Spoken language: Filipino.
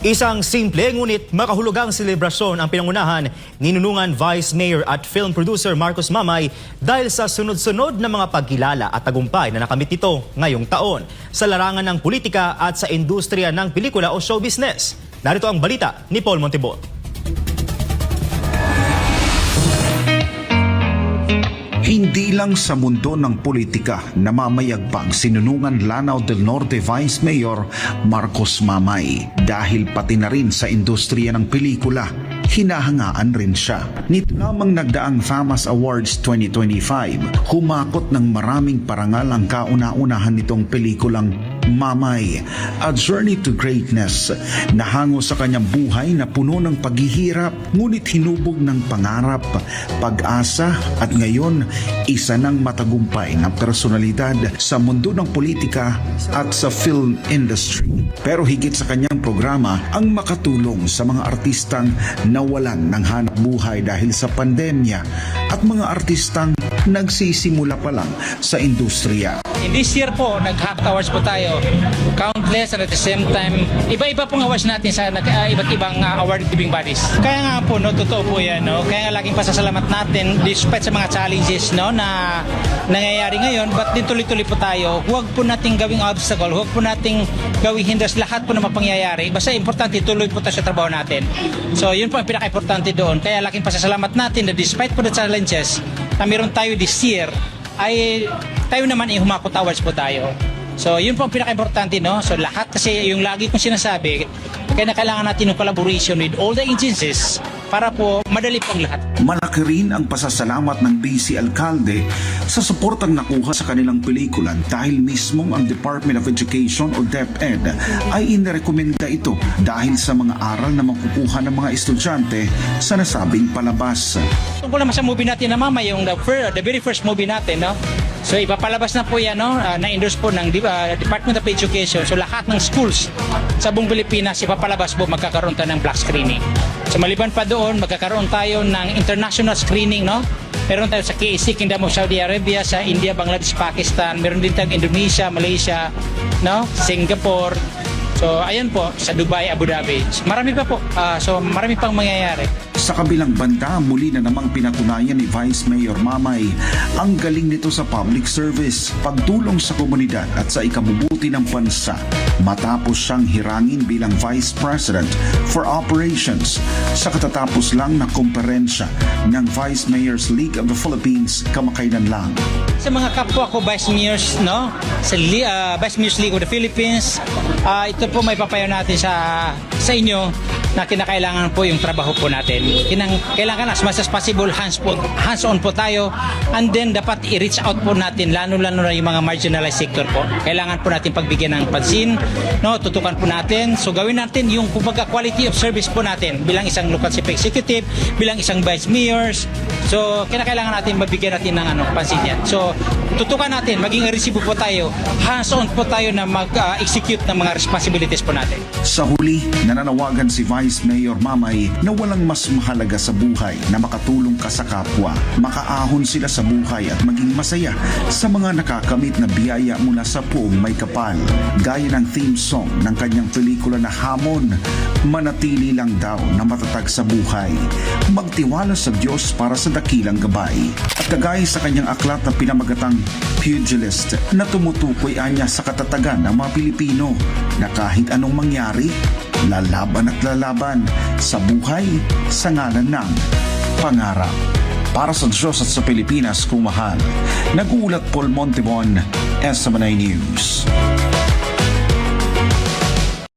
Isang simple ngunit makahulugang selebrasyon ang pinangunahan ni Nunungan Vice Mayor at film producer Marcos Mamay dahil sa sunod-sunod na mga pagkilala at tagumpay na nakamit nito ngayong taon sa larangan ng politika at sa industriya ng pelikula o show business. Narito ang balita ni Paul Montibon. Hindi lang sa mundo ng politika namamayagpag si Nunungan Lanao del Norte Vice Mayor Marcos Mamay dahil pati na rin sa industriya ng pelikula, hinahangaan rin siya. Nito lamang nagdaang FAMAS Awards 2025, humakot ng maraming parangal ang kauna-unahan nitong pelikulang Mamay, A Journey to Greatness, na hango sa kanyang buhay na puno ng paghihirap ngunit hinubog ng pangarap, pag-asa at ngayon isa ng matagumpay na personalidad sa mundo ng politika at sa film industry. Pero higit sa kanyang programa ang makatulong sa mga artistang nawalan ng hanap buhay dahil sa pandemya at mga artistang nagsisimula pa lang sa industriya. In this year po, nag-HAPT Awards po tayo. Countless and at the same time, iba-iba pong awards natin sa iba't ibang award-giving bodies. Kaya nga po, no, totoo po yan. No? Kaya nga laging pasasalamat natin despite sa mga challenges no, na nangyayari ngayon, but din tuloy-tuloy po tayo. Huwag po nating gawing obstacle, huwag po nating gawing hinders lahat po na mapangyayari. Basta importante, tuloy po tayo sa trabaho natin. So yun po ang pinaka-importante doon. Kaya laking pasasalamat natin na despite po the challenges na meron tayo this year, ay tayo naman ay humakot awards po tayo. So yun po ang pinaka-importante, no? So lahat kasi yung lagi kong sinasabi, kaya na kailangan natin ng collaboration with all the agencies para po madali pong lahat. Malaki rin ang pasasalamat ng BC Alcalde sa suportang nakuha sa kanilang pelikula dahil mismong ang Department of Education o DepEd ay inirekomenda ito dahil sa mga aral na makukuha ng mga estudyante sa nasabing palabas. Tungkol naman sa movie natin na Mama, yung the very first movie natin, no? So ipapalabas na po yan, no? Na-endorse po ng Department of Education. So lahat ng schools sa buong Pilipinas ipapalabas po, magkakaroon tayo ng black screening. So maliban pa doon, magkakaroon tayo ng international screening, no? Meron tayo sa KSC, Kingdom of Saudi Arabia, sa India, Bangladesh, Pakistan. Meron din tayong Indonesia, Malaysia, no? Singapore. So ayan po, sa Dubai, Abu Dhabi. So, marami pa po. So marami pang mangyayari. Sa kabilang banda, muli na namang pinatunayan ni Vice Mayor Mamay ang galing nito sa public service, pagtulong sa komunidad at sa ikabubuti ng bansa matapos siyang hirangin bilang Vice President for Operations sa katatapos lang na komperensya ng Vice Mayors League of the Philippines kamakailan lang. Sa mga kapwa ko Vice Mayors, no? Sa Vice Mayors League of the Philippines, ito po may papayo natin sa inyo na kinakailangan po yung trabaho po natin. Kailangan as much as possible hands-on po tayo, and then dapat i-reach out po natin lalo-lalo na yung mga marginalized sector po. Kailangan po natin pagbigyan ng pansin, no? Tutukan po natin. So gawin natin yung kumbaga quality of service po natin bilang isang local chief executive, bilang isang vice mayors. So kinakailangan natin mabigyan natin ng pansin yan. So tutukan natin, maging resibo po tayo, hands-on po tayo na mag-execute ng mga responsibilities po natin. Sa huli, nananawagan si Vice Mayor Mamay na walang mas mahalaga sa buhay na makatulong ka sa kapwa, makaahon sila sa buhay at maging masaya sa mga nakakamit na biyaya mula sa puong may kapal. Gaya ng theme song ng kanyang pelikula na Hamon, manatili lang daw na matatag sa buhay, magtiwala sa Diyos para sa dakilang gabay. At kagaya sa kanyang aklat na pinamagatang Pugilist na tumutukoy anya sa katatagan ng mga Pilipino na kahit anong mangyari, lalaban at lalaban sa buhay sa ngalan ng pangarap. Para sa Diyos at sa Pilipinas kung mahal, nag-uulat Paul Montibon, SMNI News.